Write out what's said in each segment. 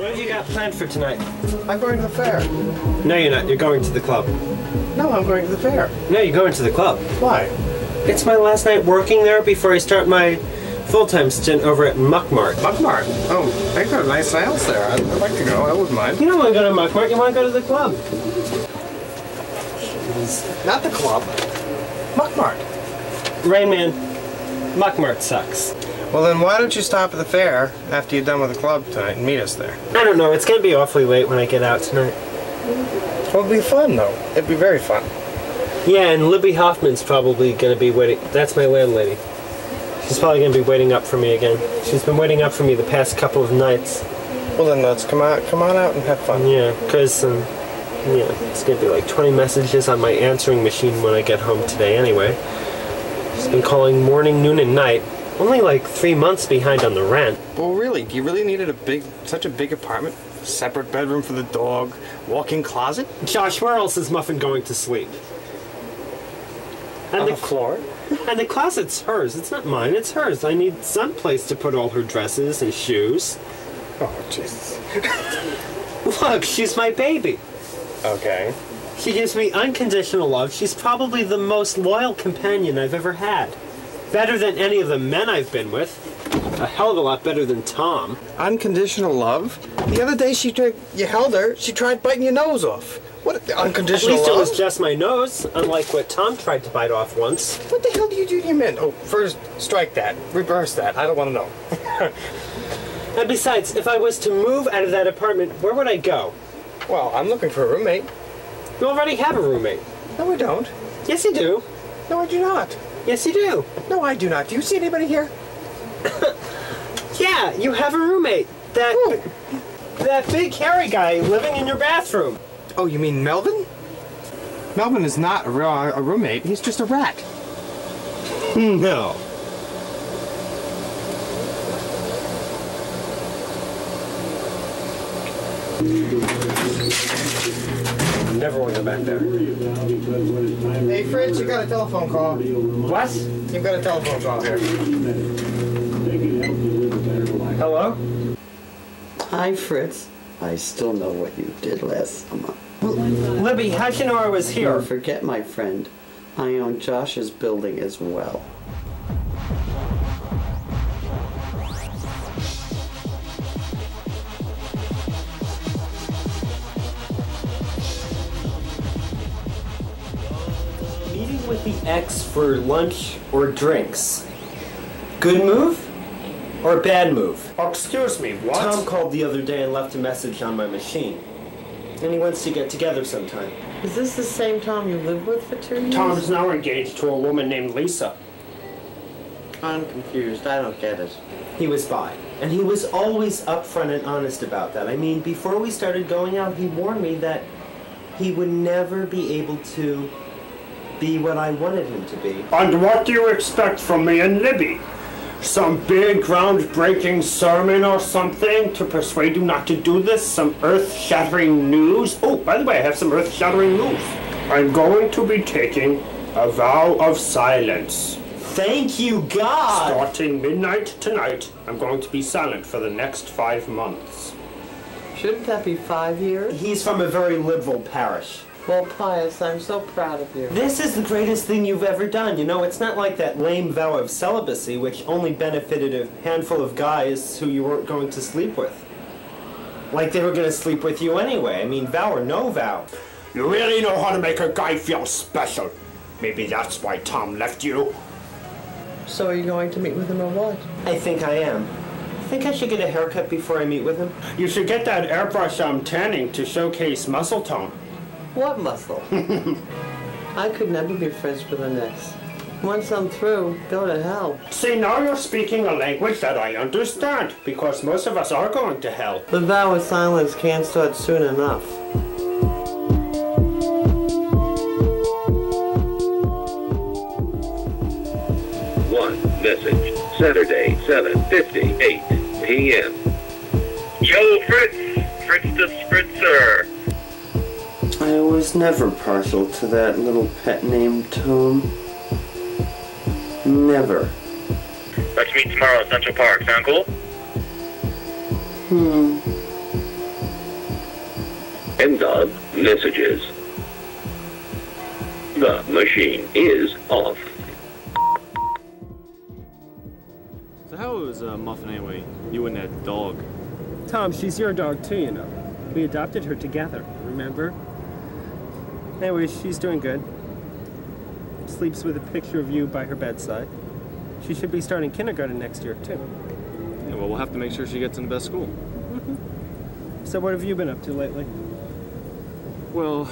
What have you got planned for tonight? I'm going to the fair. No, you're not. You're going to the club. No, I'm going to the fair. No, you're going to the club. Why? It's my last night working there before I start my full-time stint over at Muck Mart. Muck Mart? Oh, they got nice sales there. I'd like to go. I wouldn't mind. You don't want to go to Muck Mart. You want to go to the club. Not the club. Muck Mart. Rain Man, Muck Mart sucks. Well, then why don't you stop at the fair after you're done with the club tonight and meet us there? I don't know. It's going to be awfully late when I get out tonight. Well, it'll be fun, though. It'd be very fun. Yeah, and Libby Hoffman's probably going to be waiting. That's my landlady. She's probably going to be waiting up for me again. She's been waiting up for me the past couple of nights. Well, then let's come on out and have fun. Yeah, because yeah, it's going to be like 20 messages on my answering machine when I get home today anyway. She's been calling morning, noon, and night. Only like 3 months behind on the rent. Well, really? Do you really needed such a big apartment? Separate bedroom for the dog? Walk-in closet? Josh, where else is Muffin going to sleep? And on the floor? And the closet's hers. It's not mine, it's hers. I need some place to put all her dresses and shoes. Oh, Jesus. Look, she's my baby. Okay. She gives me unconditional love. She's probably the most loyal companion I've ever had. Better than any of the men I've been with. A hell of a lot better than Tom. Unconditional love? The other day you held her, she tried biting your nose off. What, unconditional love? At least it was just my nose, unlike what Tom tried to bite off once. What the hell do you do to your men? Oh, first, strike that. Reverse that. I don't want to know. And besides, if I was to move out of that apartment, where would I go? Well, I'm looking for a roommate. You already have a roommate. No, I don't. Yes, you do. No, I do not. Yes, you do. No, I do not. Do you see anybody here? Yeah, you have a roommate. That big hairy guy living in your bathroom. Oh, you mean Melvin? Melvin is not a roommate. He's just a rat. No. Never want to go back there. Hey, Fritz, you got a telephone call. What? You've got a telephone call here. Hello? Hi, Fritz. I still know what you did last summer. Libby, how'd you know I was here? Don't forget, my friend, I own Josh's building as well. Meeting with the ex for lunch or drinks. Good move or bad move? Oh, excuse me, what? Tom called the other day and left a message on my machine. And he wants to get together sometime. Is this the same Tom you lived with for 2 years? Tom's now engaged to a woman named Lisa. I'm confused. I don't get it. He was bi. And he was always upfront and honest about that. I mean, before we started going out, he warned me that he would never be able to be what I wanted him to be. And what do you expect from me and Libby? Some big groundbreaking sermon or something to persuade you not to do this? Some earth-shattering news? Oh, by the way, I have some earth-shattering news. I'm going to be taking a vow of silence. Thank you, God! Starting midnight tonight, I'm going to be silent for the next 5 months. Shouldn't that be 5 years? He's from a very liberal parish. Well, Pius, I'm so proud of you. This is the greatest thing you've ever done. You know, it's not like that lame vow of celibacy, which only benefited a handful of guys who you weren't going to sleep with. Like they were going to sleep with you anyway. I mean, vow or no vow. You really know how to make a guy feel special. Maybe that's why Tom left you. So are you going to meet with him or what? I think I am. think I should get a haircut before I meet with him? You should get that airbrush tanning to showcase muscle tone. What muscle? I could never be friends with an ex. Once I'm through, go to hell. See, now you're speaking a language that I understand, because most of us are going to hell. The vow of silence can't start soon enough. One message. Saturday, 7:58 p.m. Yo, Fritz! Fritz the Spritzer! I was never partial to that little pet name, Tom. Never. Let's meet tomorrow at Central Park. Sound cool? End of messages. The machine is off. So how was Muffin anyway? You and that dog. Tom, she's your dog too, you know. We adopted her together, remember? Anyway, she's doing good. Sleeps with a picture of you by her bedside. She should be starting kindergarten next year, too. Yeah, well, we'll have to make sure she gets in the best school. So what have you been up to lately? Well,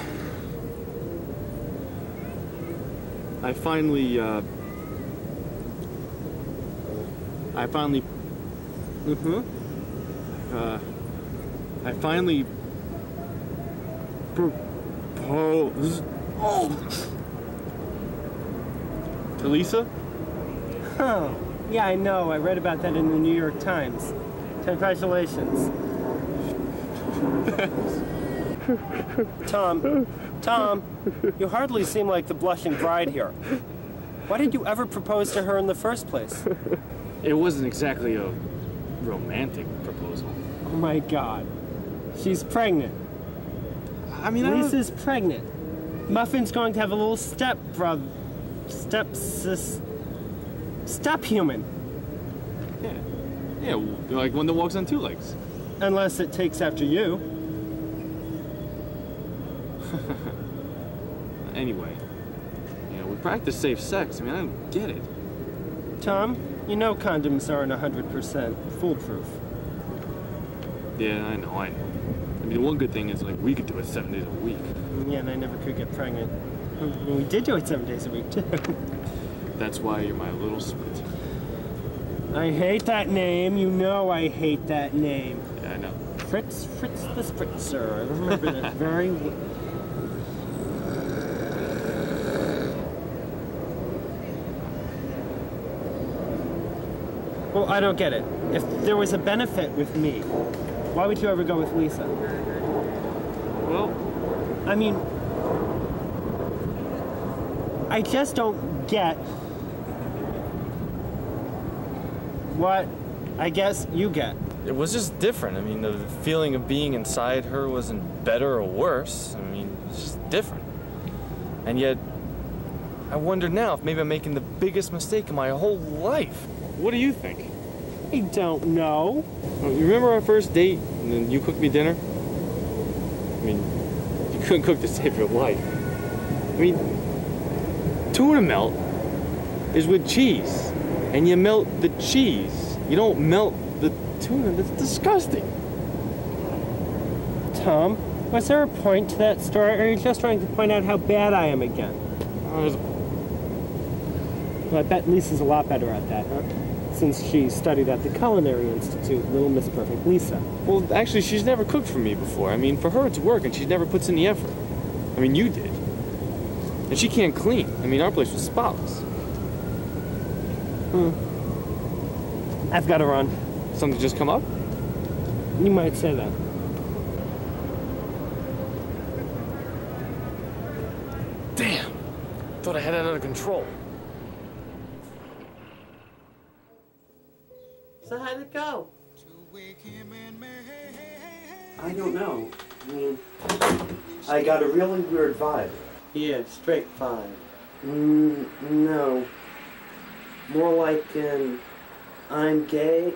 I finally proposed to Lisa? Oh, yeah, I know. I read about that in the New York Times. Congratulations. Tom, you hardly seem like the blushing bride here. Why did you ever propose to her in the first place? It wasn't exactly a romantic proposal. Oh my God. She's pregnant. I mean, Lisa's pregnant. Muffin's going to have a little step human. Yeah, like one that walks on two legs. Unless it takes after you. Anyway, we practice safe sex. I mean, I don't get it. Tom, you know condoms aren't 100% foolproof. Yeah, I know. I mean, the one good thing is, like, we could do it 7 days a week. Yeah, and I never could get pregnant. We did do it 7 days a week, too. That's why you're my little spritzer. I hate that name. You know I hate that name. Yeah, I know. Fritz the Spritzer. I remember that very well. Well, I don't get it. If there was a benefit with me, why would you ever go with Lisa? Well, I mean, I just don't get what I guess you get. It was just different. I mean, the feeling of being inside her wasn't better or worse. I mean, it's just different. And yet, I wonder now if maybe I'm making the biggest mistake of my whole life. what do you think? I don't know. You remember our first date and then you cooked me dinner? I mean, you couldn't cook to save your life. I mean, tuna melt is with cheese, and you melt the cheese. You don't melt the tuna. That's disgusting. Tom, was there a point to that story, or are you just trying to point out how bad I am again? Well, I bet Lisa's a lot better at that, huh? Since she studied at the Culinary Institute, Little Miss Perfect Lisa. Well, actually, she's never cooked for me before. I mean, for her it's work, and she never puts in the effort. I mean, you did. And she can't clean. I mean, our place was spotless. I've got to run. Something just come up? You might say that. Damn! Thought I had it under control. So how'd it go? I don't know. I mean, I got a really weird vibe. Yeah, straight 5. No. More like an I'm gay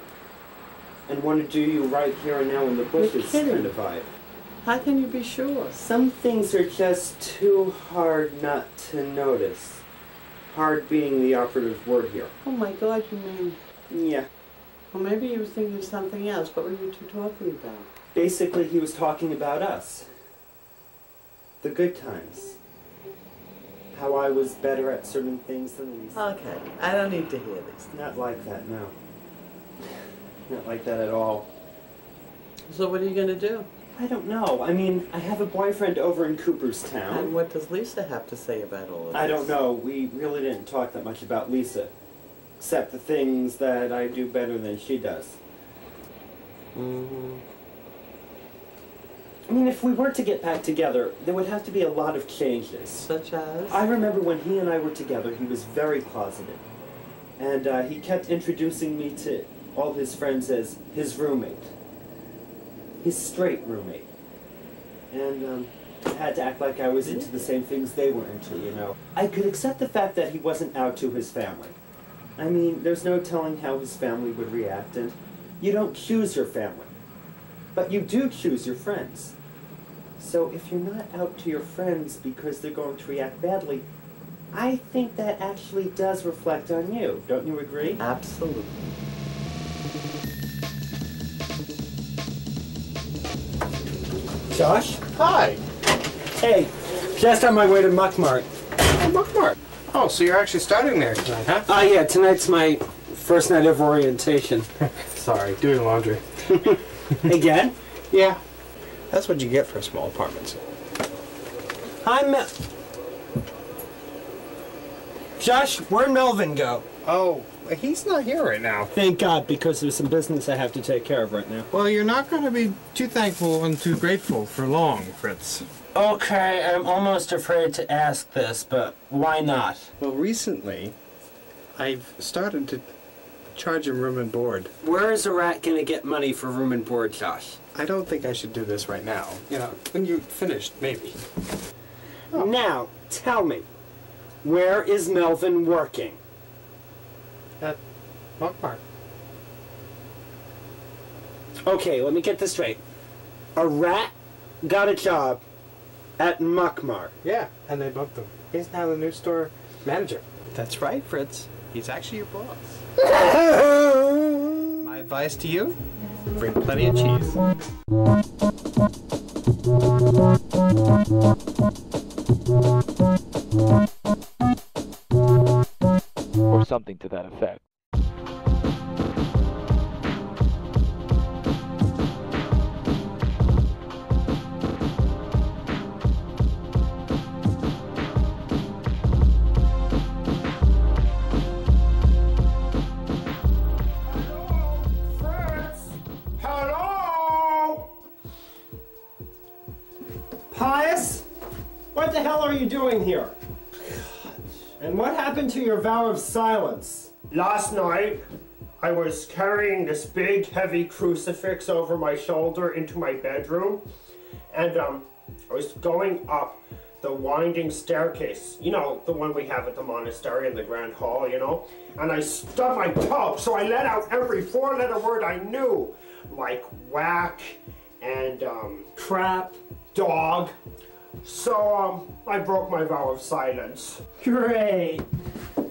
and want to do you right here and now in the bushes kidding. kind of vibe. How can you be sure? Some things are just too hard not to notice. Hard being the operative word here. Oh my God, you mean... Yeah. Well, maybe he was thinking of something else. What were you two talking about? Basically, he was talking about us. The good times. How I was better at certain things than Lisa. Okay, I don't need to hear this. Not like that, no. Not like that at all. So what are you going to do? I don't know. I mean, I have a boyfriend over in Cooperstown. And what does Lisa have to say about all of this? I don't know. We really didn't talk that much about Lisa. Except the things that I do better than she does. Mm-hmm. I mean, if we were to get back together, there would have to be a lot of changes. Such as? I remember when he and I were together, he was very closeted. And he kept introducing me to all his friends as his roommate. His straight roommate. And I had to act like I was into the same things they were into, you know. I could accept the fact that he wasn't out to his family. I mean, there's no telling how his family would react, and you don't choose your family. But you do choose your friends. So if you're not out to your friends because they're going to react badly, I think that actually does reflect on you. Don't you agree? Absolutely. Josh? Hi. Hey, just on my way to Muckmart. Oh, Muckmart. Oh, so you're actually starting there tonight, huh? Yeah, tonight's my first night of orientation. Sorry, doing laundry. Again? Yeah. That's what you get for a small apartment. Josh, where'd Melvin go? Oh, he's not here right now. Thank God, because there's some business I have to take care of right now. Well, you're not going to be too thankful and too grateful for long, Fritz. Okay, I'm almost afraid to ask this, but why not? Well, recently, I've started to charge him room and board. Where is a rat gonna get money for room and board, Josh? I don't think I should do this right now. You know, when you're finished, maybe. Now, tell me, where is Melvin working? At Muckmart. Okay, let me get this straight. A rat got a job at Muckmart. Yeah, and they bumped him. He's now the new store manager. That's right, Fritz. He's actually your boss. My advice to you, bring plenty of cheese. Or something to that effect. Pius? What the hell are you doing here? And what happened to your vow of silence? Last night, I was carrying this big, heavy crucifix over my shoulder into my bedroom, and I was going up the winding staircase, you know, the one we have at the monastery in the grand hall, you know, and I stubbed my toe, so I let out every four-letter word I knew, like whack and crap, dog. So I broke my vow of silence. Great.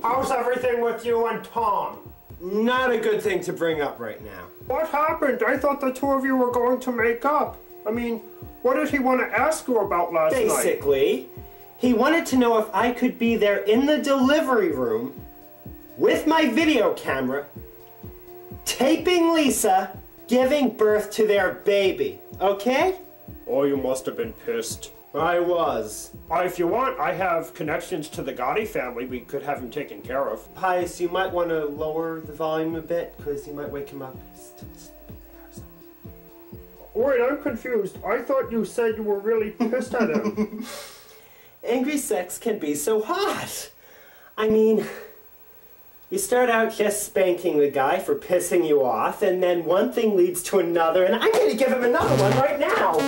How's everything with you and Tom? Not a good thing to bring up right now. What happened? I thought the two of you were going to make up. I mean, what did he want to ask you about last night? Basically, he wanted to know if I could be there in the delivery room with my video camera, taping Lisa giving birth to their baby. Okay? Oh, you must have been pissed. I was. If you want, I have connections to the Gotti family. We could have him taken care of. Pius, you might want to lower the volume a bit, because you might wake him up. He's still sleeping there. Wait, I'm confused. I thought you said you were really pissed at him. Angry sex can be so hot. I mean, you start out just spanking the guy for pissing you off, and then one thing leads to another, and I'm going to give him another one right now.